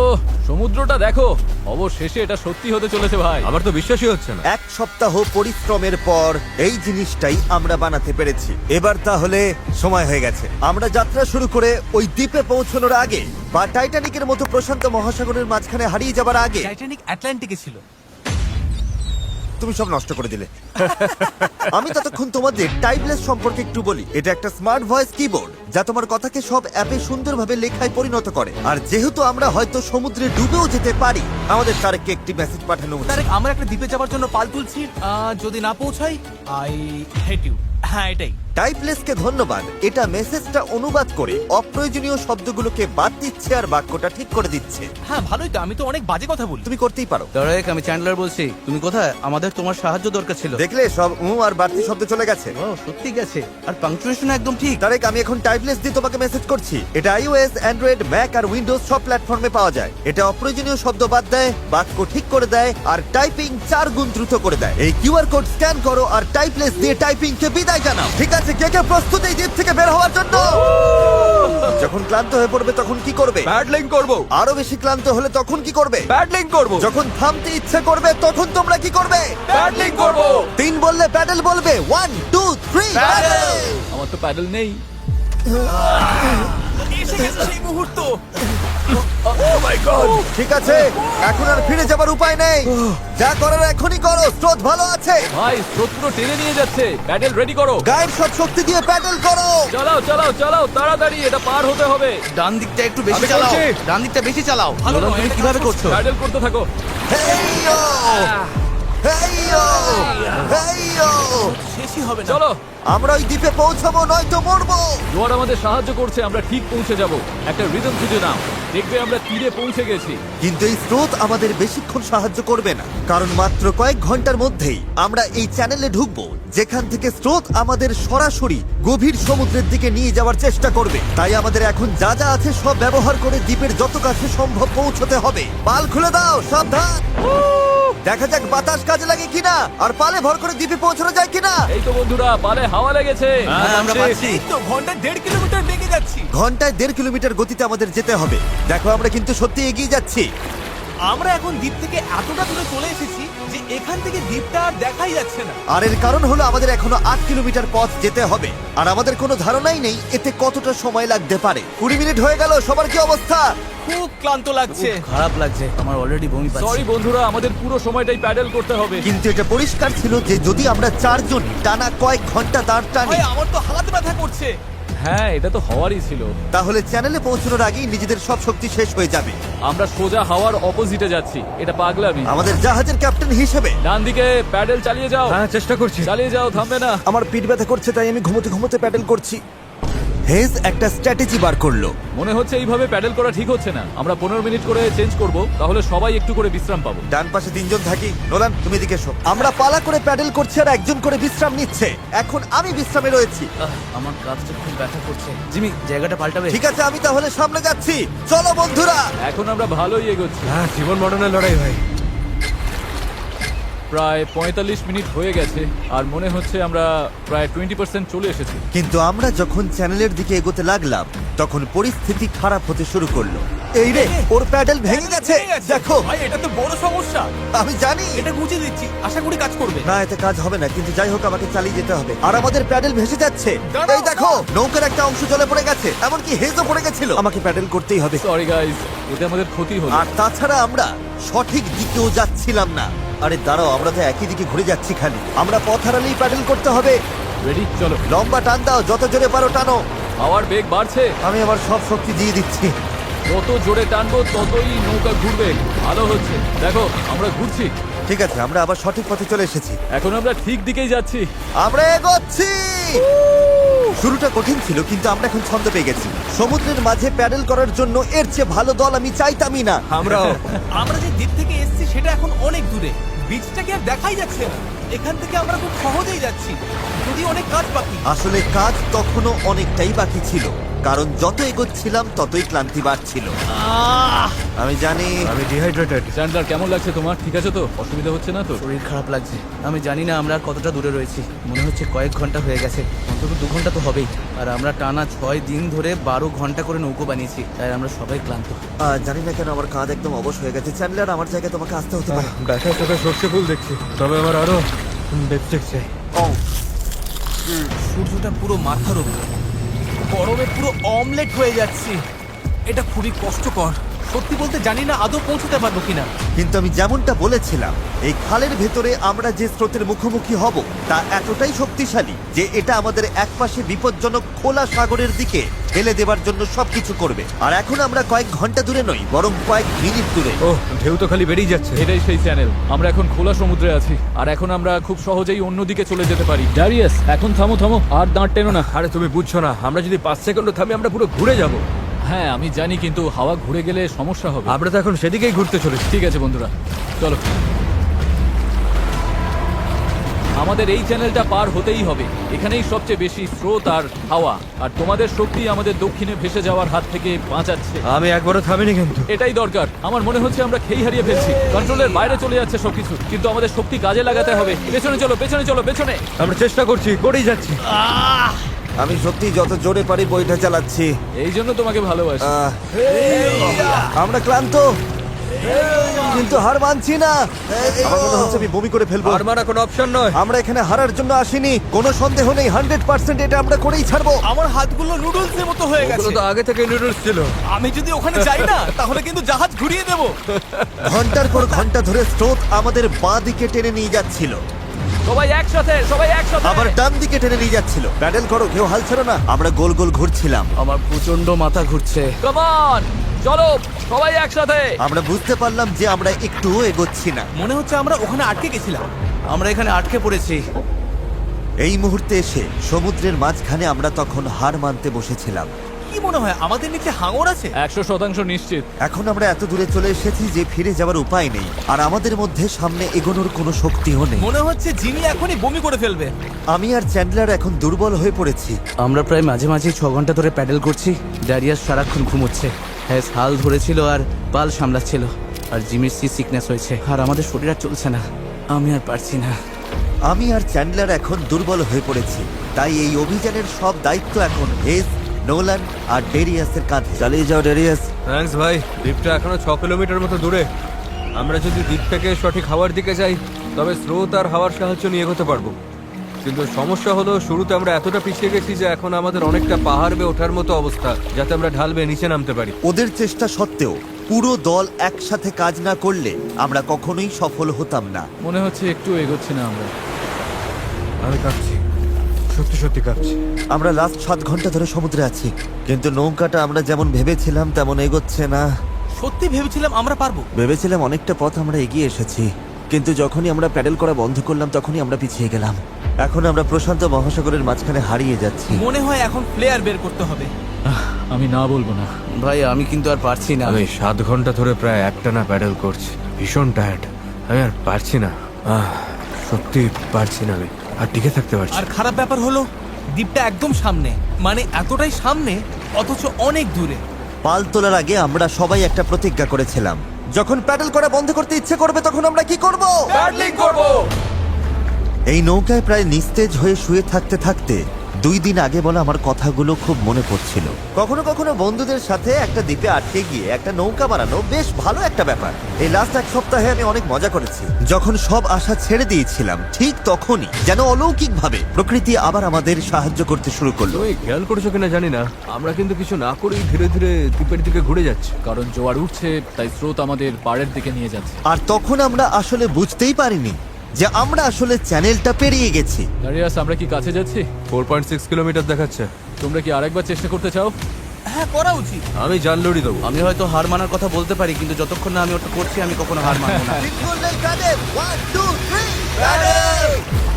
সমুদ্রটা দেখো। অবশেষে এটা সত্যি হতে চলেছে ভাই। আমার তো বিশ্বাসই হচ্ছে না। 1 সপ্তাহ পরিশ্রমের পর এই জিনিসটাই আমরা বানাতে পেরেছি। এবার তাহলে সময় হয়ে গেছে আমরা যাত্রা শুরু করে ওই দ্বীপে পৌঁছানোর আগে, বা টাইটানিকের মতো প্রশান্ত মহাসাগরের মাঝখানে হারিয়ে যাবার আগে। টাইটানিক আটলান্টিকে ছিল। তুমি সব নষ্ট করে দিলে। আমি ততক্ষণ তোমাদের টাইপলেস সম্পর্কে একটু বলি। এটা একটা স্মার্ট ভয়েস কিবোর্ড যা তোমার কথাকে সব অ্যাপে সুন্দরভাবে লেখায় পরিণত করে। আর যেহেতু আমরা হয়তো সমুদ্রে ডুবেও যেতে পারি, আমাদের তারেককে একটি মেসেজ পাঠানো উচিত। তারেক, আমরা একটা দ্বীপে যাওয়ার জন্য পাল তুলছি। যদি না পৌঁছাই, আই হেট ইউ। হ্যাঁ, এটাই। টাইপলেসকে ধন্যবাদ। এটা মেসেজটা অনুবাদ করে অপ্রয়োজনীয় শব্দগুলোকে বাদ দিচ্ছে আর বাক্যটা ঠিক করে দিচ্ছে। হ্যাঁ, ভালোই তো। আমি তো অনেক বাজে কথা বলি। তুমি করতেই পারো। তারেক, আমি চ্যান্ডলার বলছি। তুমি কোথায়? আমাদের তোমার সাহায্য দরকার ছিল। দেখলে সব আর বাড়তি শব্দ চলে গেছে। ও সত্যি গেছে। আর পাংচুয়েশন একদম ঠিক। তারেক, আমি এখন টাইপলেস দিয়ে তোমাকে মেসেজ করছি। এটা iOS, অ্যান্ড্রয়েড, ম্যাক আর উইন্ডোজ সব প্ল্যাটফর্মে পাওয়া যায়। এটা অপ্রয়োজনীয় শব্দ বাদ দেয়, বাক্য ঠিক করে দেয়, আর টাইপিং 4 গুণ দ্রুত করে দেয়। এই কিউআর কোড স্ক্যান করো আর টাইপলেস দিয়ে টাইপিংকে বিদায় জানাও। ঠিক আছে, কে কে প্রস্তুত এই দ্বীপ থেকে বের হওয়ার জন্য? যখন ক্লান্ত হয়ে পড়বে তখন কি করবে? প্যাডলিং করব। আরো বেশি ক্লান্ত হলে তখন কি করবে? প্যাডলিং করব। যখন থামতে ইচ্ছে করবে তখন তোমরা কি করবে? প্যাডলিং করব। 3 বললে প্যাডেল বলবে। 1 2 3 প্যাডেল। আমার তো প্যাডেল নেই। এসে গেছে সেই মুহূর্ত। ঠিক আছে, এখন আর ফিরে যাবার উপায় নেই। যা করার এখনই করো, স্রোত ভালো আছে। ভাই স্রোত পুরো টেনে নিয়ে যাচ্ছে। প্যাডেল রেডি করো। গায়ের সব শক্তি দিয়ে প্যাডেল করো। চালাও চালাও চালাও, তাড়াতাড়ি এটা পার হতে হবে। ডান দিকটা একটু বেশি আমি চালাও। করছি। ডান দিকটা বেশি চালাও। ভালো নোলান, নয়, তুমি এটা কিভাবে কাজ করছো? প্যাডেল করতে থাকো। হেইয়ো! হেইয়ো! হেইয়ো! শেষই হবে না। চলো, আমরা ওই দ্বীপে পৌঁছাবো, নয়তো মরবো। জোয়ার আমাদের সাহায্য করছে। আমরা ঠিক পৌঁছে যাব। একটা রিদম খুঁজে নাও, দেখবে আমরা তীরে পৌঁছে গেছি। কিন্তু এই স্রোত আমাদের বেশিক্ষণ সাহায্য করবে না, কারণ মাত্র কয়েক ঘন্টার মধ্যেই আমরা এই চ্যানেলে ঢুকবো যেখান থেকে স্রোত আমাদের সরাসরি গভীর সমুদ্রের দিকে নিয়ে যাওয়ার চেষ্টা করবে। তাই আমাদের এখন যা যা আছে সব ব্যবহার করে দ্বীপের যত কাছে সম্ভব পৌঁছতে হবে। পাল খুলে দাও, সাবধান। দেখা যাক বাতাস কাজে লাগে কিনা, আর পালে ভর করে দ্বীপে পৌঁছানো যায় কিনা। এই তো বন্ধুরা, পালে হাওয়া লেগেছে। হ্যাঁ, আমরা পাচ্ছি। এই তো ঘন্টায় 1.5 কিলোমিটার বেগে যাচ্ছি। ঘন্টায় 1.5 কিলোমিটার গতিতে আমাদের যেতে হবে। দেখো, আমরা কিন্তু সত্যি এগিয়ে যাচ্ছি। আমরা এখন দ্বীপ থেকে এতটা দূরে চলে এসেছি যে এখান থেকে দ্বীপটা আর দেখাই যাচ্ছে না। আর এর কারণ হলো আমাদের এখনো 8 কিলোমিটার পথ যেতে হবে, আর আমাদের কোনো ধারণাই নেই এতে কতটা সময় লাগতে পারে। 20 মিনিট হয়ে গেল। সবার কি অবস্থা? খুব ক্লান্ত লাগছে। খারাপ লাগছে, আমার অলরেডি বমি পাচ্ছে। সরি বন্ধুরা, আমাদের পুরো সময়টাই প্যাডেল করতে হবে। কিন্তু এটা পরিষ্কার ছিল যে যদি আমরা 4 জন টানা কয়েক ঘন্টা দাঁড় টানি, ভাই, আমার তো হাত ব্যথা করছে। হ্যাঁ, এটা তো হওয়ারই ছিল। তাহলে চ্যানেলে পৌঁছানোর আগেই নিজেদের সব শক্তি শেষ হয়ে যাবে। আমরা সোজা হাওয়ার অপোজিটে যাচ্ছি, এটা পাগলামি। আমাদের জাহাজের ক্যাপ্টেন হিসেবে ডান দিকে প্যাডেল চালিয়ে যাও। হ্যাঁ, চেষ্টা করছি। চালিয়ে যাও, থামবে না। আমার পিঠ ব্যথা করছে, তাই আমি ঘুমোতে ঘুমোতে প্যাডেল করছি। হেজ একটা স্ট্র্যাটেজি বার করলো। মনে হচ্ছে এইভাবে প্যাডেল করা ঠিক হচ্ছে না। আমরা 15 মিনিট করে চেঞ্জ করব, তাহলে সবাই একটু করে বিশ্রাম পাবো। ডান পাশে 3 জন থাকি। নোলান, তুমি এদিকে এসো। আমরা পালা করে প্যাডেল করছি আর একজন করে বিশ্রাম নিচ্ছে। এখন আমি বিশ্রামে রয়েছি। আমার কাঁধটা খুব ব্যথা করছে। জিমি, জায়গাটা পাল্টাবে? ঠিক আছে, আমি তাহলে সামনে যাচ্ছি। চলো বন্ধুরা। এখন আমরা ভালোই এগোচ্ছি। হ্যাঁ, জীবন মরণের লড়াই ভাই। প্রায় 45 মিনিট হয়ে গেছে আর মনে হচ্ছে আমরা প্রায় 20% চলে এসেছি। কিন্তু আমরা যখন চ্যানেলের দিকে এগোতে লাগলাম তখন পরিস্থিতি খারাপ হতে শুরু করলো। এই রে, ওর প্যাডেল ভেঙে গেছে। দেখো, ভাই এটা তো বড় সমস্যা। আমি জানি। এটা গুছিয়ে দিচ্ছি, আশা করি কাজ করবে। না, এতে কাজ হবে না, কিন্তু যাই হোক আমাকে চালিয়ে যেতে হবে। আর আমাদের প্যাডেল ভেসে যাচ্ছে। দাঁড়াও, এই দেখো, নৌকার একটা অংশ জলে পড়ে গেছে, এমনকি হেজও পড়ে গেছিল। আমাকে প্যাডেল করতেই হবে। সরি গাইস, এতে আমাদের ক্ষতি হলো। আর তাছাড়া আমরা সঠিক দিকেও যাচ্ছিলাম না। আরে দাঁড়াও, আমরা তো একই দিকে ঘুরে যাচ্ছি খালি। আমরা পথ হারালেই প্যাডেল করতে হবে। রেডি, চলো। লম্বা টান দাও, যত জোরে পারো টানো। হাওয়ার বেগ বাড়ছে। আমি আমার সব শক্তি দিয়ে দিচ্ছি। যত জোরে টানবো ততই নৌকা ঘুরবে। ভালো হচ্ছে, দেখো আমরা ঘুরছি। ঠিক আছে, আমরা আবার সঠিক পথে চলে এসেছি। এখন আমরা ঠিক দিকেই যাচ্ছি। আমরা এগোচ্ছি। শুরুটা কঠিন ছিল, কিন্তু আমরা এখন ছন্দ পেয়ে গেছি। সমুদ্রের মাঝে প্যাডেল করার জন্য এর চেয়ে ভালো দল আমি চাইতামই না। আমরাও। আমরা যে দ্বীপ থেকে এসেছি সেটা এখন অনেক দূরে। বীজটাকে আর দেখাই যাচ্ছে না। এখান থেকে আমরা খুব সহজেই যাচ্ছি, যদি অনেক কাজ বাকি। আসলে কাজ তখনো অনেকটাই বাকি ছিল, কারণ যত এগোচ্ছিলাম ততই ক্লান্তি বাড়ছিল। আমি জানি। আমি ডিহাইড্রেটেড। চ্যান্ডলার, কেমন লাগছে তোমার? ঠিক আছে তো? অসুবিধা হচ্ছে না তো? শরীর খারাপ লাগছে। আমি জানি না আমরা আর কতটা দূরে রয়েছি। মনে হচ্ছে কয়েক ঘন্টা হয়ে গেছে, অন্তত 2 ঘন্টা তো হবেই। আর আমরা টানা 6 দিন ধরে 12 ঘন্টা করে নৌকো বানিয়েছি, তাই আমরা সবাই ক্লান্ত। জানি না কেন আমার কাঁধ একদম অবশ হয়ে গেছে। চ্যান্ডলার, আমার জায়গায় তোমাকে আসতে হতে পারে। ব্যথায় চোখে সর্ষে ফুল দেখছি, তবে আমার আরো বেপটেক চাই। সূর্যটা পুরো মাথার উপর, গরমে পুরো অমলেট হয়ে যাচ্ছি। এটা খুবই কষ্টকর। সত্যি বলতে জানি না আদৌ পৌঁছতে পারবো কিনা। কিন্তু আমি যেমনটা বলেছিলাম, এই খালের ভেতরে আমরা যে স্রোতের মুখোমুখি হব তা এতটাই শক্তিশালী যে এটা আমাদের একপাশে বিপজ্জনক খোলা সাগরের দিকে ফেলে দেবার জন্য সবকিছু করবে। আর এখন আমরা কয়েক ঘন্টা দূরে নই, বরং কয়েক মিনিট দূরে। ও, ঢেউ তো খালি বেরিয়ে যাচ্ছে। এটাই সেই চ্যানেল। আমরা এখন খোলা সমুদ্রে আছি আর এখন আমরা খুব সহজেই অন্যদিকে চলে যেতে পারি। ড্যারিয়াস, এখন থামো থামো, আর দাঁড় টেনো না। আরে তুমি বুঝছো না, আমরা যদি 5 সেকেন্ড থামি আমরা পুরো ঘুরে যাব। হ্যাঁ আমি জানি, কিন্তু হাওয়া ঘুরে গেলে সমস্যা হবে। আমরা তো এখন সেদিকেই ঘুরতে চলেছি। ঠিক আছে বন্ধুরা, চলো। আমাদের এই চ্যানেলটা পার হতেই হবে। এখানেই সবচেয়ে বেশি স্রোত আর হাওয়া, আর তোমাদের শক্তি আমাদের দক্ষিণে ভেসে যাওয়ার হাত থেকে বাঁচাচ্ছে। আমি একবারও থামিনি কিন্তু। এটাই দরকার। আমার মনে হচ্ছে আমরা খেই হারিয়ে ফেলছি, কন্ট্রোলের বাইরে চলে যাচ্ছে সবকিছু। কিন্তু আমাদের শক্তি কাজে লাগাতে হবে। পেছনে চলো, পেছনে চলো, পেছনে। আমরা চেষ্টা করছি, করেই যাচ্ছি। আমি সত্যি যত জোরে পারি বইটা চালাচ্ছি। এই জন্য তোমাকে ভালোবাসি। আমরা ক্লান্ত, কিন্তু হার মানছি না। আমার মনে হচ্ছে আমি বমি করে ফেলবো। আর মারা কোনো অপশন নয়। আমরা এখানে হারার জন্য আসিনি, কোনো সন্দেহ নেই। 100% এটা আমরা করেই ছাড়বো। আমার হাতগুলো নুডলসের মতো হয়ে ওগুলো গেছে। তো আগে থেকে নুডলস ছিল। আমি যদি ওখানে যাই না তাহলে কিন্তু জাহাজ ঘুরিয়ে দেবো। ঘন্টার পর ঘন্টা ধরে স্রোত আমাদের বাঁ দিকে টেনে নিয়ে যাচ্ছিল, সবাই একসাথে, সবাই একসাথে। আবার ডান দিকে টেনে নিয়ে যাচ্ছিল। প্যাডেল করো, কেউ হাল ছেড়ো না। আমরা গোল গোল ঘুরছিলাম। আমার প্রচন্ড মাথা ঘুরছে। কাম অন, চলো সবাই একসাথে। আমরা বুঝতে পারলাম যে আমরা একটুও এগোচ্ছি না। মনে হচ্ছে আমরা ওখানে আটকে গেছিলাম। আমরা এখানে আটকে পড়েছি। এই মুহূর্তে এসে সমুদ্রের মাঝখানে আমরা তখন হার মানতে বসেছিলাম। কি মনে হয় আমাদের নিচে হাঙর আছে? 100% নিশ্চিত। এখন আমরা এত দূরে চলে এসেছি যে ফিরে যাওয়ার উপায় নেই, আর আমাদের মধ্যে সামনে এগোনোর কোনো শক্তিও নেই। মনে হচ্ছে জিমি এখনই বমি করে ফেলবে। আমি আর চ্যান্ডলার এখন দুর্বল হয়ে পড়েছি। আমরা প্রায় মাঝে মাঝে 6 ঘন্টা ধরে প্যাডেল করছি। ড্যারিয়াস সারাক্ষণ ঘুমোচ্ছে, হ্যাঁ হাল ধরেছিল আর পাল সামলাচ্ছিল। আর জিমির সিকনেস হয়েছে, আর আমাদের শরীর আর চলছে না। আমি আর পারছি না। আমি আর চ্যান্ডলার এখন দুর্বল হয়ে পড়েছি, তাই এই অভিযানের সব দায়িত্ব এখন হেজ, নোলান আর ডেরিয়াসের কাঁধে। চালিয়ে যাও ডেরিয়াস। থ্যাঙ্কস ভাই। দ্বীপটা এখনো 6 কিলোমিটার মতো দূরে। আমরা যদি দ্বীপ থেকে সঠিক হাওয়ার দিকে যাই তবে স্রোত আর হাওয়ার সাহায্য নিয়ে এগোতে পারবো। কিন্তু সমস্যা হলো শুরুতে আমরা এতটা পিছিয়ে গেছি যে এখন আমাদের অনেকটা পাহাড় বেয়ে ওঠার মতো অবস্থা, যাতে আমরা ঢাল বেয়ে নিচে নামতে পারি। ওদের চেষ্টা সত্ত্বেও পুরো দল একসাথে কাজ না করলে আমরা কখনোই সফল হতাম না। মনে হচ্ছে একটু এগোচ্ছি না আমরা। আমি কাঁপছি, সত্যি সত্যি কাঁপছি। আমরা লাস্ট 7 ঘন্টা ধরে সমুদ্রে আছি, কিন্তু নৌকাটা আমরা যেমন ভেবেছিলাম তেমন এগোচ্ছে না। সত্যি ভেবেছিলাম আমরা পারবো। ভেবেছিলাম অনেকটা পথ আমরা এগিয়ে এসেছি, কিন্তু যখনই আমরা প্যাডেল করা বন্ধ করলাম তখনই আমরা পিছিয়ে গেলাম। এখন আমরা প্রশান্ত মহাসাগরের মাঝখানে হারিয়ে যাচ্ছি। মনে হয় এখন ফ্লেয়ার বের করতে হবে। আমি না বলবো না। ভাই আমি কিন্তু আর পারছি না। আমি 7 ঘন্টা ধরে প্রায় একটানা প্যাডেল করছি, ভীষণ টায়ার্ড। আমি আর পারছি না, সত্যি পারছি না, আমি আর টিকে থাকতে পারছি আর না। খারাপ ব্যাপার হলো দ্বীপটা একদম সামনে, মানে এতটাই সামনে অথচ অনেক দূরে। পাল তোলার আগে আমরা সবাই একটা প্রতিজ্ঞা করেছিলাম, যখন প্যাডেল করা বন্ধ করতে ইচ্ছে করবে তখন আমরা কি করব? এই নৌকায় প্রায় নিস্তেজ হয়ে শুয়ে থাকতে থাকতে 2 দিন আগে বলা আমার কথাগুলো খুব মনে পড়ছিল। কখনো কখনো বন্ধুদের সাথে একটা দ্বীপে আটকে গিয়ে একটা নৌকা বানানো বেশ ভালো একটা ব্যাপার। এই লাস্ট 1 সপ্তাহে আমি অনেক মজা করেছি। যখন সব আশা ছেড়ে দিয়েছিলাম ঠিক তখনই যেন অলৌকিকভাবে প্রকৃতি আবার আমাদের সাহায্য করতে শুরু করলো। তুমি খেয়াল করেছো কিনা জানি না, আমরা কিন্তু কিছু না করেই ধীরে ধীরে দ্বীপের দিকে ঘুরে যাচ্ছি। কারণ জোয়ার উঠছে, তাই স্রোত আমাদের পাড়ের দিকে নিয়ে যাচ্ছে। আর তখন আমরা আসলে বুঝতেই পারিনি যে আমরা আসলে চ্যানেলটা পেরিয়ে গেছি। দারিয়াস, আমরা কি কাছে যাচ্ছি? 4.6 কিলোমিটার দেখাচ্ছে। তোমরা কি আরেকবার চেষ্টা করতে চাও? হ্যাঁ, করা উচিত। আমি জান লড়ি দেবো। আমি হয়তো হার মানার কথা বলতে পারি, কিন্তু যতক্ষণ না আমি ওটা করছি আমি কখনো হার মানবো না।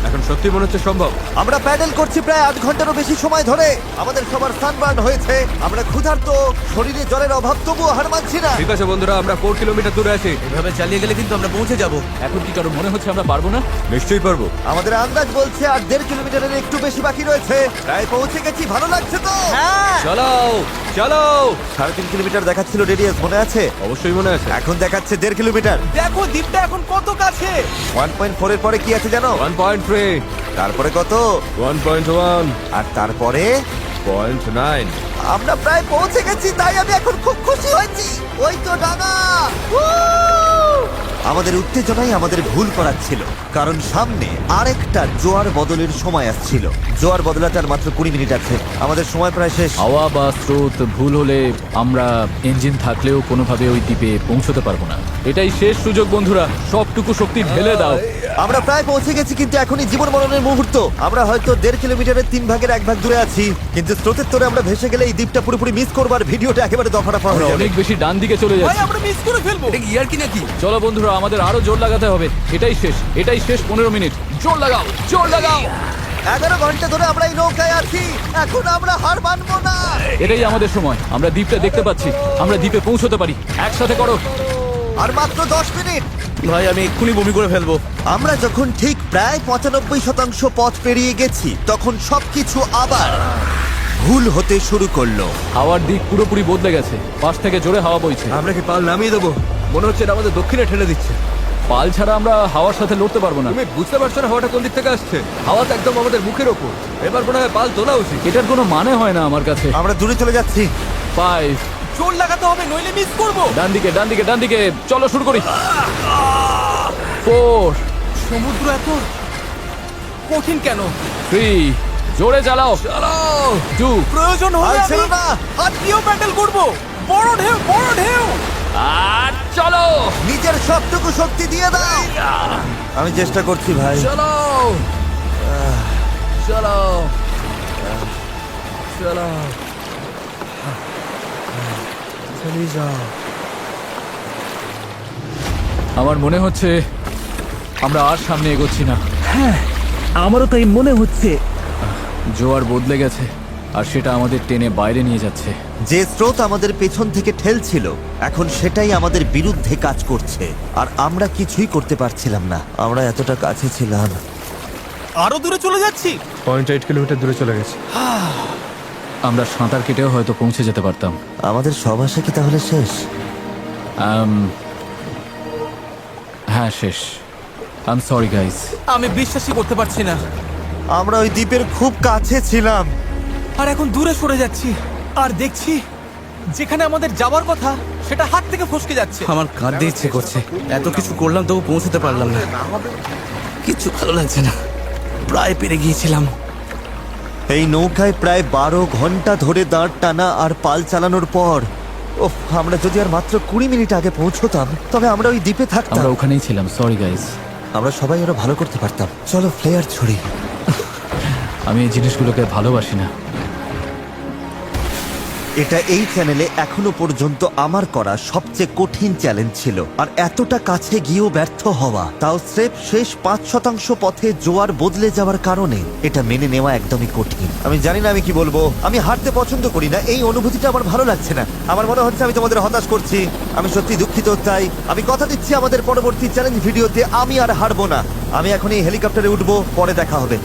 এখন সত্যি মনে হচ্ছে সম্ভব। আমরা প্যাডেল করছি প্রায় 8 ঘন্টারও বেশি সময় ধরে। আমাদের সবার সানবার্ন হয়েছে, আমরা ক্ষুধার্ত, শরীরে জলের অভাব, তবুও হার মানছি না। ঠিক আছে বন্ধুরা, আমরা 4 কিলোমিটার দূরে আছি। এভাবে চালিয়ে গেলে কিন্তু আমরা পৌঁছে যাব। এখন কি কারো মনে হচ্ছে আমরা পারবো না? নিশ্চয়ই পারবো। আমাদের আন্দাজ বলছে আর 1.5 কিলোমিটারের একটু বেশি বাকি রয়েছে। প্রায় পৌঁছে গেছি, ভালো লাগছে তো? হ্যাঁ, চালাও চালাও। 3.5 কিলোমিটার দেখাচ্ছিল রেডিয়াস, মনে আছে? অবশ্যই মনে আছে। এখন দেখাচ্ছে 1.5 কিলোমিটার। দেখো দ্বীপটা এখন কত কাছে। 1.4 এর পরে কি আছে জানো? 1.3, তারপরে কত? 1.1, আর তারপরে 0.9। আমরা প্রায় পৌঁছে গেছি, তাই আমি এখন খুব খুশি হয়েছি। ওই তো ডাঙা। আমাদের উত্তেজনাই আমাদের ভুল করাচ্ছিল, কারণ সামনে আরেকটা জোয়ার বদলের সময় আসছিল। জোয়ার বদলাতে আর মাত্র 20 মিনিট আছে, আমাদের সময় প্রায় শেষ। হাওয়া বা স্রোত ভুল হলে আমরা ইঞ্জিন থাকলেও কোনোভাবে ওই দ্বীপে পৌঁছতে পারবো না। এটাই শেষ সুযোগ বন্ধুরা, সবটুকু শক্তি ঢেলে দাও। আমরা প্রায় পৌঁছে গেছি, কিন্তু এখনই জীবন মরণের মুহূর্ত। আমরা হয়তো 1.5 কিলোমিটারের 3 ভাগের 1 ভাগ দূরে আছি, কিন্তু স্রোতের তোরে আমরা ভেসে গেলে এই দ্বীপটা পুরোপুরি মিস করবার, ভিডিওটা একেবারে দফারফা হয়ে আমরা যাবে। অনেক বেশি ডান দিকে চলে ভাই, যাচ্ছি। আমরা মিস করে ফেলবো। এটা কি ইয়ার কি নাকি? চলো বন্ধুরা, আমাদের আরো জোর লাগাতে হবে। এটাই শেষ 15 মিনিট। জোর লাগাও, জোর লাগাও। 11 ঘন্টা ধরে আমরা এই নৌকায় আছি, এখন আমরা হার মানবো না। এটাই আমাদের সময়। আমরা দ্বীপটা দেখতে পাচ্ছি, আমরা দ্বীপে পৌঁছতে পারি। একসাথে করো। আর মাত্র 10 মিনিট। ভাই আমি এক্ষুনি বমি করে ফেলবো। আমরা যখন ঠিক প্রায় 95% পথ পেরিয়ে গেছি, তখন সবকিছু আবার ভুল হতে শুরু করলো। হাওয়ার দিক পুরোপুরি বদলে গেছে, পাশ থেকে জোরে হাওয়া বইছে। আমরা কি পাল নামিয়ে দেবো? মনে হচ্ছে এটা আমাদের দক্ষিণে ঠেলে দিচ্ছে। পাল ছাড়া আমরা হাওয়ার সাথে লড়তে পারবো না। তুমি বুঝতে পারছো না হাওয়াটা কোন দিক থেকে আসছে? হাওয়া তো একদম আমাদের মুখের ওপর। এবার মনে হয় পাল তোলা উচিত। এটার কোনো মানে হয় না আমার কাছে। আমরা দূরে চলে যাচ্ছি। 5, জোর লাগাতে হবে, নইলে মিস করবো। ডান দিকে। চলো শুরু করি। 4, সমুদ্র এত কঠিন কেন? 3, জোরে চালাও। 2, প্রয়োজন আর হলে ছিল আমি না। হাত দিয়েও প্যাডেল করবো। বড় ঢেউ, বড় ঢেউ। আর চলো। নিজের সবটুকু শক্তি দিয়ে দাও। আমি চেষ্টা করছি ভাই। চলো। আমার মনে হচ্ছে আমরা আর সামনে এগোচ্ছি না। আমারও তাই মনে হচ্ছে। জোয়ার বদলে গেছে, আর সেটা আমাদের টেনে বাইরে নিয়ে যাচ্ছে। যে স্রোত আমাদের পেছন থেকে ঠেলছিল, এখন সেটাই আমাদের বিরুদ্ধে কাজ করছে, আর আমরা কিছুই করতে পারছিলাম না। আমরা এতটা কাছে ছিলাম। আরো দূরে চলে যাচ্ছি। 0.8 কিলোমিটার দূরে চলে গেছে। আমরা সাঁতার কেটেও হয়তো পৌঁছে যেতে পারতাম। আমাদের সব আশা কি তাহলে শেষ? হ্যাঁ, শেষ। I am sorry guys. আমি বিশ্বাসই করতে পারছি না। আমরা ওই দ্বীপের খুব কাছে ছিলাম। আর এখন দূরে সরে যাচ্ছি, আর দেখছি যেখানে আমাদের যাওয়ার কথা সেটা হাত থেকে ফসকে যাচ্ছে। আমার কাঁদতে ইচ্ছে করছে। এত কিছু করলাম তবু পৌঁছতে পারলাম না। কিছু ভালো লাগছে না, প্রায় পেরে গিয়েছিলাম। এই নৌকায় প্রায় 12 ঘন্টা ধরে দাঁড় টানা আর পাল চালানোর পর, ওহ, আমরা যদি আর মাত্র 20 মিনিট আগে পৌঁছতাম, তবে আমরা ওই দ্বীপে থাকতাম। আমরা ওখানেই ছিলাম। Sorry guys. আমরা সবাই আরো ভালো করতে পারতাম। চলো ফ্লেয়ার ছড়ি। আমি এই জিনিসগুলোকে ভালোবাসি না। এটা এই চ্যানেলে এখনো পর্যন্ত আমার করা সবচেয়ে কঠিন চ্যালেঞ্জ ছিল, আর এতটা কাছে গিয়েও ব্যর্থ হওয়া, তাও স্রেফ শেষ 5% পথে জোয়ার বদলে যাওয়ার কারণে, এটা মেনে নেওয়া একদমই কঠিন। আমি জানি না আমি কি বলবো। আমি হারতে পছন্দ করি না, এই অনুভূতিটা আমার ভালো লাগছে না। আমার মনে হচ্ছে আমি তোমাদের হতাশ করছি। আমি সত্যি দুঃখিত। তাই আমি কথা দিচ্ছি আমাদের পরবর্তী চ্যালেঞ্জ ভিডিওতে আমি আর হারবো না। আমি এখন এই হেলিকপ্টারে উঠবো, পরে দেখা হবে।